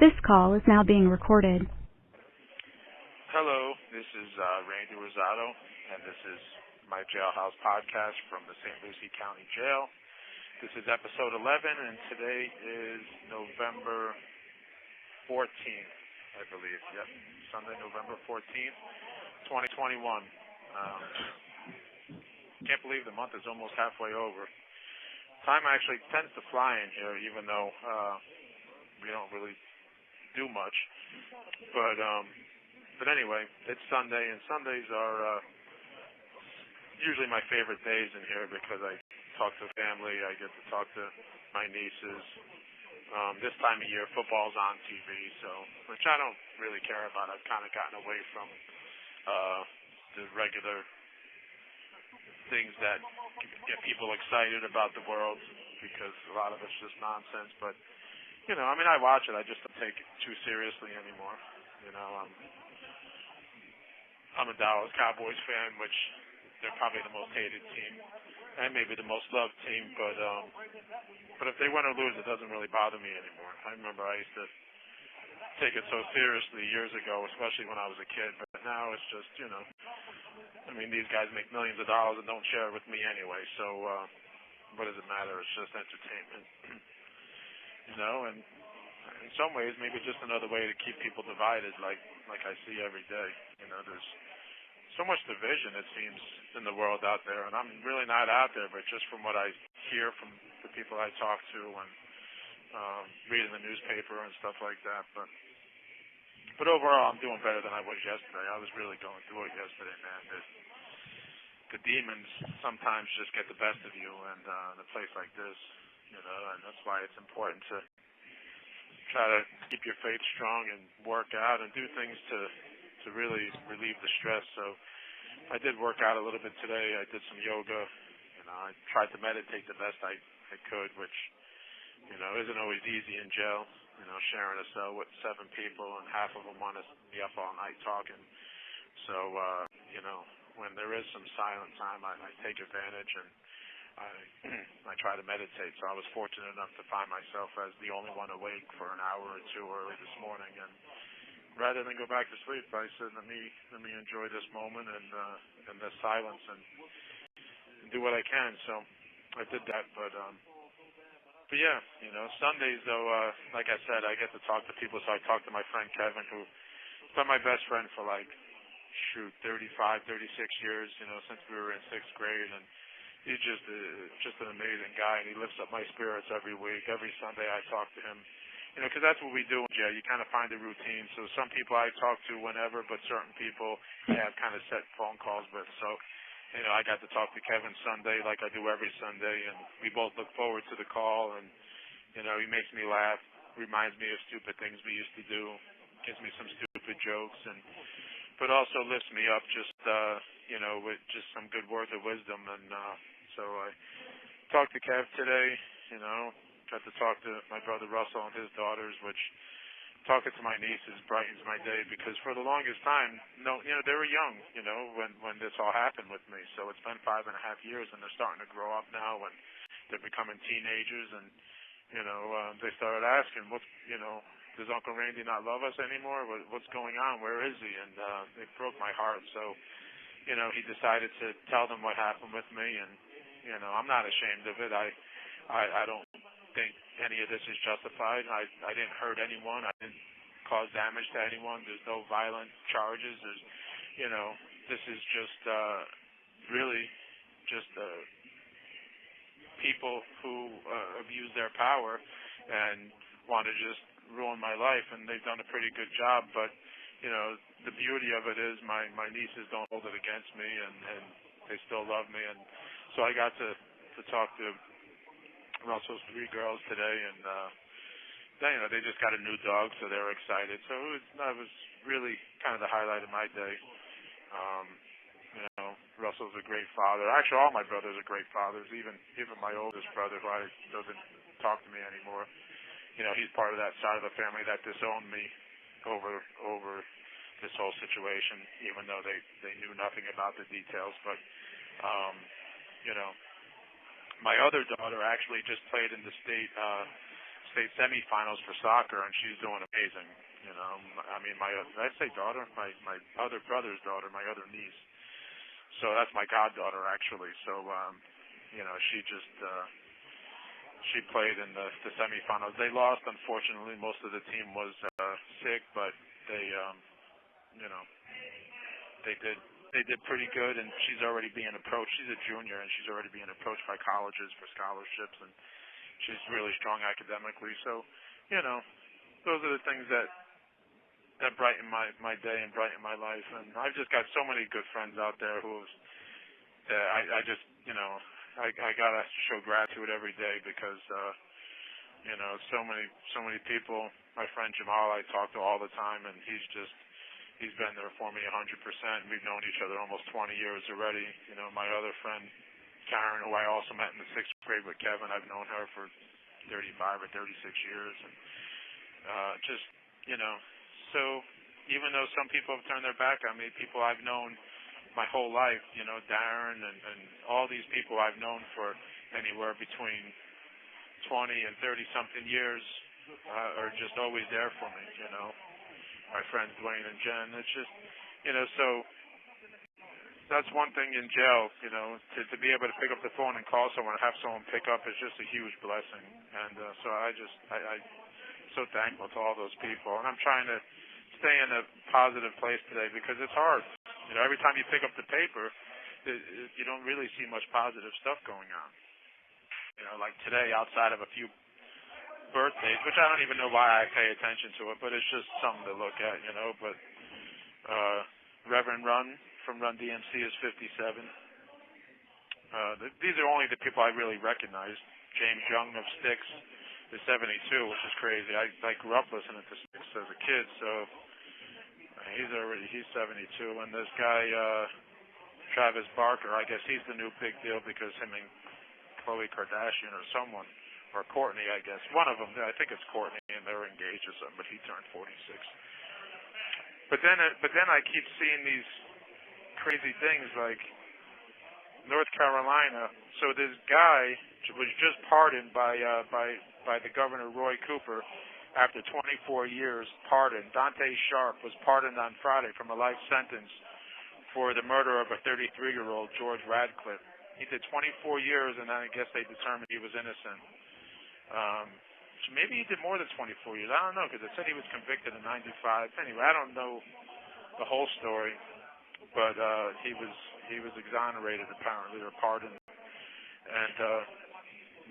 This call is now being recorded. Hello, this is Randy Rosado, and this is my Jailhouse podcast from the St. Lucie County Jail. This is episode 11, and today is November 14th, I believe. Yep, Sunday, November 14th, 2021. Can't believe the month is almost halfway over. Time actually tends to fly in here, even though we don't really do much. But anyway, it's Sunday, and Sundays are usually my favorite days in here because I talk to family, I get to talk to my nieces. This time of year, football's on TV, which I don't really care about. I've kind of gotten away from the regular things that get people excited about the world because a lot of it's just nonsense. But I watch it. I just don't take it too seriously anymore. I'm a Dallas Cowboys fan, which they're probably the most hated team and maybe the most loved team. But if they win or lose, it doesn't really bother me anymore. I remember I used to take it so seriously years ago, especially when I was a kid. But now it's just, these guys make millions of dollars and don't share it with me anyway. So what does it matter? It's just entertainment. And in some ways, maybe just another way to keep people divided, like I see every day. There's so much division, it seems, in the world out there, and I'm really not out there, but just from what I hear from the people I talk to and reading the newspaper and stuff like that. But overall, I'm doing better than I was yesterday. I was really going through it yesterday, man. The demons sometimes just get the best of you, and in a place like this, and that's why it's important to try to keep your faith strong and work out and do things to really relieve the stress. So I did work out a little bit today. I did some yoga. I tried to meditate the best I could, which, isn't always easy in jail, sharing a cell with 7 people and half of them want to be up all night talking. So, when there is some silent time, I take advantage and I try to meditate. So I was fortunate enough to find myself as the only one awake for an hour or two early this morning. And rather than go back to sleep, I said, let me enjoy this moment and the silence and do what I can. So I did that. But yeah, Sundays though, like I said, I get to talk to people. So I talked to my friend Kevin, who's been my best friend for 35, 36 years, since we were in 6th grade. And he's just an amazing guy, and he lifts up my spirits every week. Every Sunday I talk to him, because that's what we do in jail. You kind of find a routine. So some people I talk to whenever, but certain people I have kind of set phone calls with. So, I got to talk to Kevin Sunday like I do every Sunday, and we both look forward to the call. And, he makes me laugh, reminds me of stupid things we used to do, gives me some stupid jokes, but also lifts me up just, with just some good words of wisdom. And so I talked to Kev today, got to talk to my brother Russell and his daughters, which talking to my nieces brightens my day because for the longest time, they were young, when this all happened with me. So it's been 5.5 years, and they're starting to grow up now, and they're becoming teenagers, and, they started asking, does Uncle Randy not love us anymore? What's going on? Where is he? And it broke my heart. So, he decided to tell them what happened with me, and, I'm not ashamed of it. I don't think any of this is justified. I didn't hurt anyone. I didn't cause damage to anyone. There's no violent charges. This is just really just people who abuse their power and want to just ruin my life, and they've done a pretty good job. But the beauty of it is my nieces don't hold it against me, and they still love me. And so I got to talk to Russell's 3 girls today, and they just got a new dog, so they were excited. So that was really kind of the highlight of my day. Russell's a great father. Actually, all my brothers are great fathers. Even my oldest brother, who doesn't talk to me anymore. He's part of that side of the family that disowned me over this whole situation, even though they knew nothing about the details. But my other daughter actually just played in the state state semifinals for soccer, and she's doing amazing. You know, I mean, did I say daughter? My other brother's daughter, my other niece. So that's my goddaughter, actually. So, you know, she played in the semifinals. They lost, unfortunately. Most of the team was sick, but they, you know, they did pretty good, and she's already being approached. She's a junior, and she's already being approached by colleges for scholarships, and she's really strong academically. So, you know, those are the things that brighten my day and brighten my life. And I've just got so many good friends out there I just, you know, I gotta show gratitude every day because, you know, so many people. My friend Jamal, I talk to all the time, and he's been there for me 100%. We've known each other almost 20 years already. You know, my other friend Karen, who I also met in the 6th grade with Kevin, I've known her for 35 or 36 years, and just, you know. So even though some people have turned their back on me, people I've known my whole life, you know, Darren and all these people I've known for anywhere between 20 and 30-something years are just always there for me, you know. My friends Dwayne and Jen, it's just, you know, so that's one thing in jail, you know, to be able to pick up the phone and call someone and have someone pick up is just a huge blessing. And so I'm so thankful to all those people. And I'm trying to stay in a positive place today because it's hard. You know, every time you pick up the paper, you don't really see much positive stuff going on. You know, like today, outside of a few birthdays, which I don't even know why I pay attention to it, but it's just something to look at, you know. But Reverend Run from Run DMC is 57. These are only the people I really recognize. James Young of Styx is 72, which is crazy. I grew up listening to Styx as a kid, so he's 72. And this guy Travis Barker, I guess he's the new big deal because him and Khloe Kardashian or someone, or Courtney, I guess, one of them, I think it's Courtney, and they're engaged or something, but he turned 46. But then I keep seeing these crazy things like North Carolina. So this guy was just pardoned by the governor Roy Cooper after 24 years. Pardoned. Dante Sharp was pardoned on Friday from a life sentence for the murder of a 33-year-old George Radcliffe. He did 24 years, and I guess they determined he was innocent. So maybe he did more than 24 years. I don't know, because it said he was convicted in 95. Anyway, I don't know the whole story, but he was exonerated apparently, or pardoned, and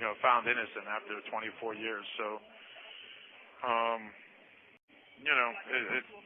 you know, found innocent after 24 years. So, you know,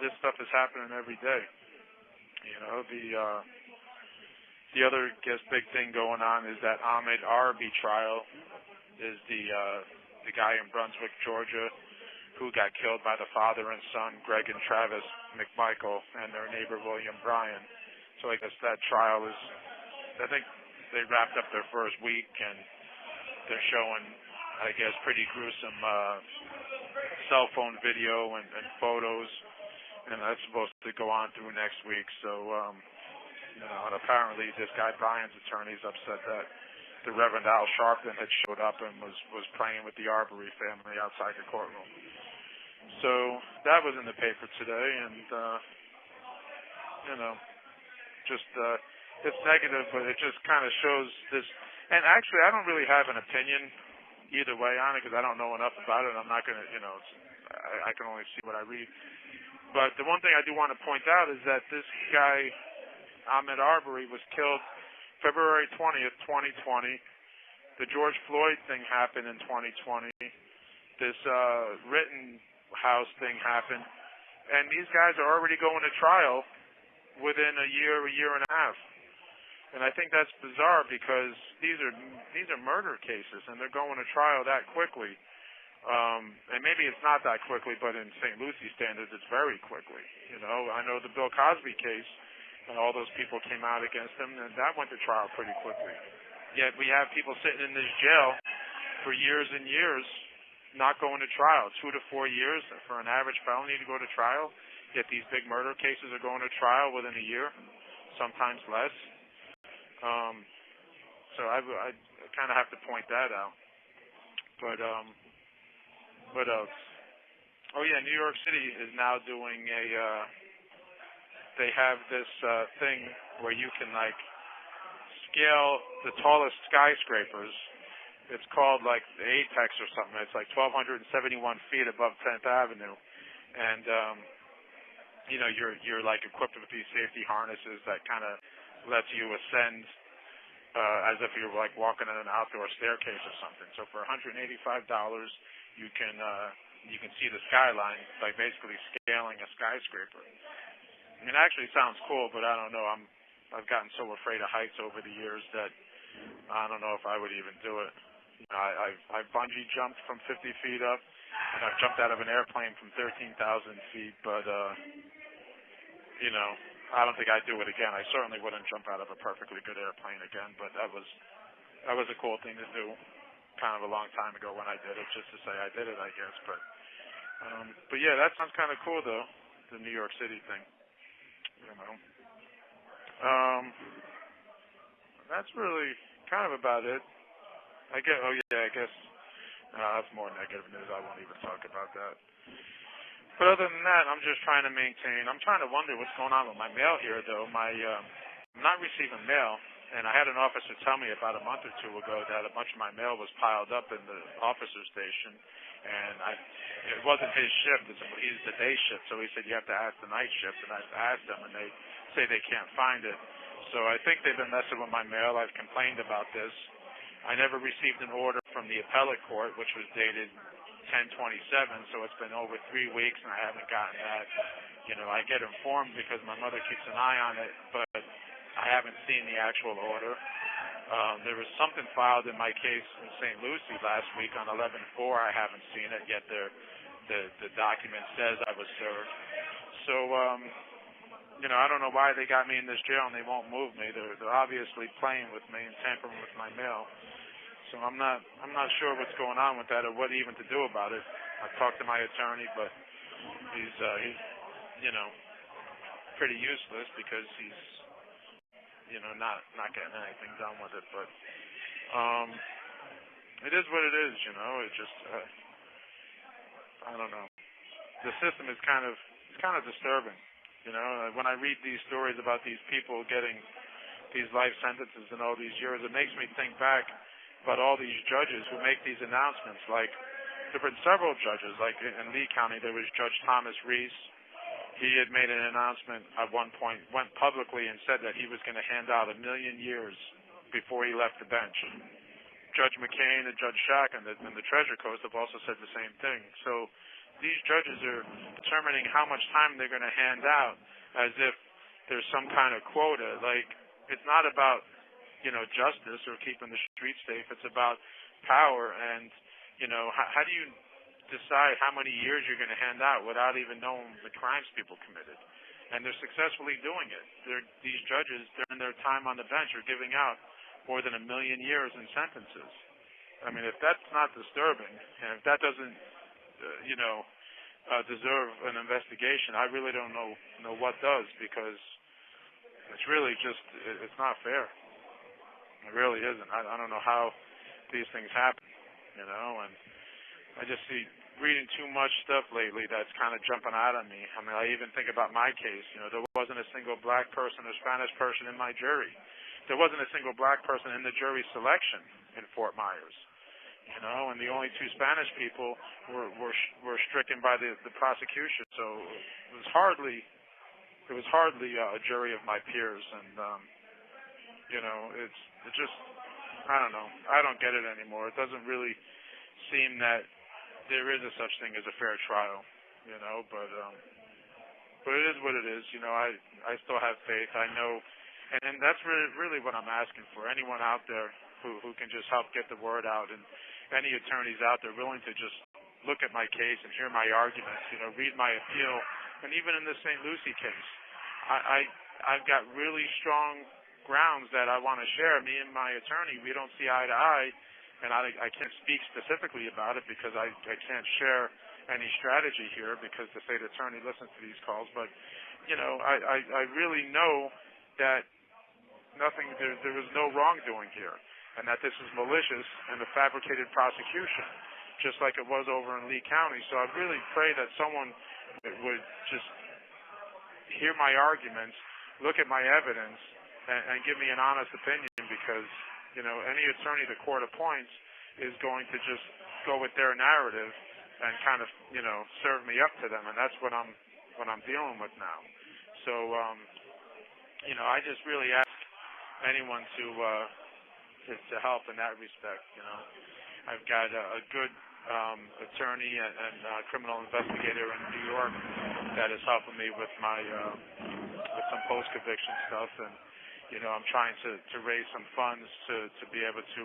this stuff is happening every day. You know, the other, guess, big thing going on is that Ahmaud Arbery trial is the guy in Brunswick, Georgia, who got killed by the father and son, Greg and Travis McMichael, and their neighbor, William Bryan. So I guess that trial is, I think they wrapped up their first week, and they're showing, I guess, pretty gruesome cell phone video and photos, and that's supposed to go on through next week. So, you know, and apparently this guy Bryan's attorney is upset that the Reverend Al Sharpton had showed up and was praying with the Arbery family outside the courtroom. So that was in the paper today, and you know, just it's negative, but it just kind of shows this. And actually, I don't really have an opinion either way on it because I don't know enough about it. I'm not going to, you know, I can only see what I read. But the one thing I do want to point out is that this guy, Ahmaud Arbery, was killed February 20th, 2020. The George Floyd thing happened in 2020. This Rittenhouse thing happened. And these guys are already going to trial within a year and a half. And I think that's bizarre because these are murder cases, and they're going to trial that quickly. And maybe it's not that quickly, but in St. Lucie standards, it's very quickly. You know, I know the Bill Cosby case, and all those people came out against him, and that went to trial pretty quickly. Yet we have people sitting in this jail for years and years, not going to trial. 2 to 4 years for an average felony to go to trial. Yet these big murder cases are going to trial within a year, sometimes less. So I kind of have to point that out. But What else? Oh yeah, New York City is now doing they have this thing where you can like scale the tallest skyscrapers. It's called like the Apex or something. It's like 1,271 feet above 10th Avenue, and you're like equipped with these safety harnesses that kind of lets you ascend as if you're like walking in an outdoor staircase or something. So for $185, you can see the skyline by basically scaling a skyscraper. I mean, it actually sounds cool, but I don't know. I've gotten so afraid of heights over the years that I don't know if I would even do it. I've bungee jumped from 50 feet up, and I've jumped out of an airplane from 13,000 feet, but I don't think I'd do it again. I certainly wouldn't jump out of a perfectly good airplane again, but that was a cool thing to do kind of a long time ago when I did it, just to say I did it, I guess. But yeah, that sounds kind of cool though, the New York City thing. That's really kind of about it. I guess that's more negative news. I won't even talk about that. But other than that, I'm just trying to maintain. I'm trying to wonder what's going on with my mail here, though. I'm not receiving mail, and I had an officer tell me about a month or two ago that a bunch of my mail was piled up in the officer station, and it wasn't his shift. He's the day shift, so he said you have to ask the night shift, and I've asked them, and they say they can't find it. So I think they've been messing with my mail. I've complained about this. I never received an order from the appellate court, which was dated 10/27, so it's been over 3 weeks, and I haven't gotten that. I get informed because my mother keeps an eye on it, but I haven't seen the actual order. There was something filed in my case in St. Lucie last week on 11/4. I haven't seen it yet. The document says I was served. So, I don't know why they got me in this jail and they won't move me. They're obviously playing with me and tampering with my mail. So I'm not sure what's going on with that or what even to do about it. I've talked to my attorney, but he's pretty useless because he's not getting anything done with it. But it is what it is, It just I don't know. The system is kind of disturbing. When I read these stories about these people getting these life sentences and all these years, it makes me think back about all these judges who make these announcements. Like, there have been several judges, like in Lee County, there was Judge Thomas Reese. He had made an announcement at one point, went publicly and said that he was going to hand out 1 million years before he left the bench. Judge McCain and Judge Schack and the Treasure Coast have also said the same thing. So these judges are determining how much time they're going to hand out as if there's some kind of quota. Like, it's not about justice or keeping the streets safe. It's about power and, how do you decide how many years you're going to hand out without even knowing the crimes people committed? And they're successfully doing it. These judges, during their time on the bench, are giving out more than 1 million years in sentences. I mean, if that's not disturbing, and if that doesn't, deserve an investigation, I really don't know what does, because it's really just, it's not fair. It really isn't. I don't know how these things happen, and I just see reading too much stuff lately that's kind of jumping out at me. I mean, I even think about my case. There wasn't a single black person or Spanish person in my jury. There wasn't a single black person in the jury selection in Fort Myers. And the only 2 Spanish people were stricken by the prosecution. So it was hardly a jury of my peers, and it's just, I don't know. I don't get it anymore. It doesn't really seem that there is a such thing as a fair trial, but it is what it is. I still have faith. I know, and that's really what I'm asking for. Anyone out there who can just help get the word out, and any attorneys out there willing to just look at my case and hear my arguments, read my appeal, and even in the St. Lucie case, I've got really strong grounds that I want to share. Me and my attorney, we don't see eye to eye, and I can't speak specifically about it because I can't share any strategy here because the state attorney listens to these calls. But I really know that there was no wrongdoing here, and that this is malicious and a fabricated prosecution. just like it was over in Lee County. So I really pray that someone would just hear my arguments, look at my evidence, and give me an honest opinion, because, you know, any attorney the court appoints is going to just go with their narrative and kind of, you know, serve me up to them, and that's what I'm dealing with now. So, you know, I just really ask anyone to help in that respect. You know, I've got a good attorney and criminal investigator in New York that is helping me with my with some post-conviction stuff, and you know, I'm trying to raise some funds to be able to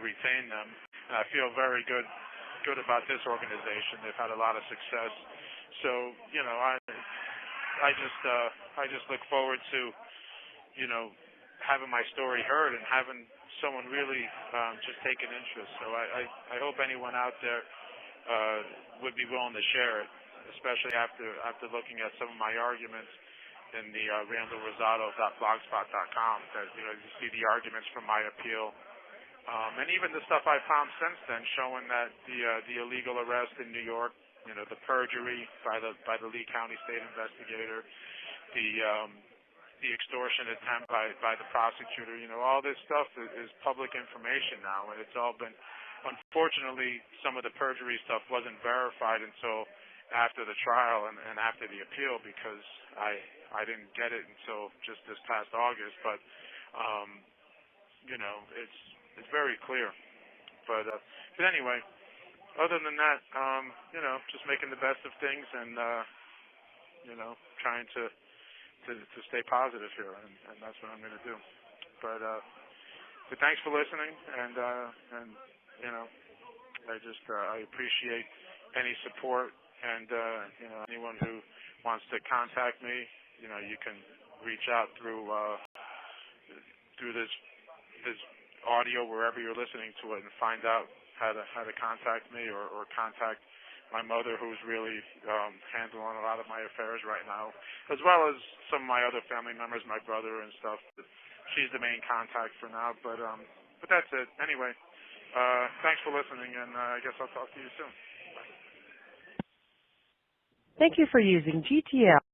retain them. And I feel very good about this organization. They've had a lot of success. So, you know, I just look forward to, you know, having my story heard and having someone really just take an interest. So I hope anyone out there would be willing to share it, especially after looking at some of my arguments in the randallrosado.blogspot.com. That, you know, you see the arguments from my appeal, and even the stuff I found since then, showing that the illegal arrest in New York, you know, the perjury by the Lee County State investigator, the extortion attempt by the prosecutor, you know, all this stuff is public information now, and it's all been, unfortunately, some of the perjury stuff wasn't verified until after the trial and after the appeal, because I didn't get it until just this past August, but you know, it's very clear. But anyway, other than that, you know, just making the best of things and you know, trying to stay positive here, and that's what I'm going to do. But thanks for listening, and you know, I appreciate any support, and you know, anyone who wants to contact me, you know, you can reach out through this audio wherever you're listening to it, and find out how to contact me, or contact my mother, who's really handling a lot of my affairs right now, as well as some of my other family members, my brother and stuff. She's the main contact for now, but that's it. Anyway, thanks for listening, and I guess I'll talk to you soon. Thank you for using GTL.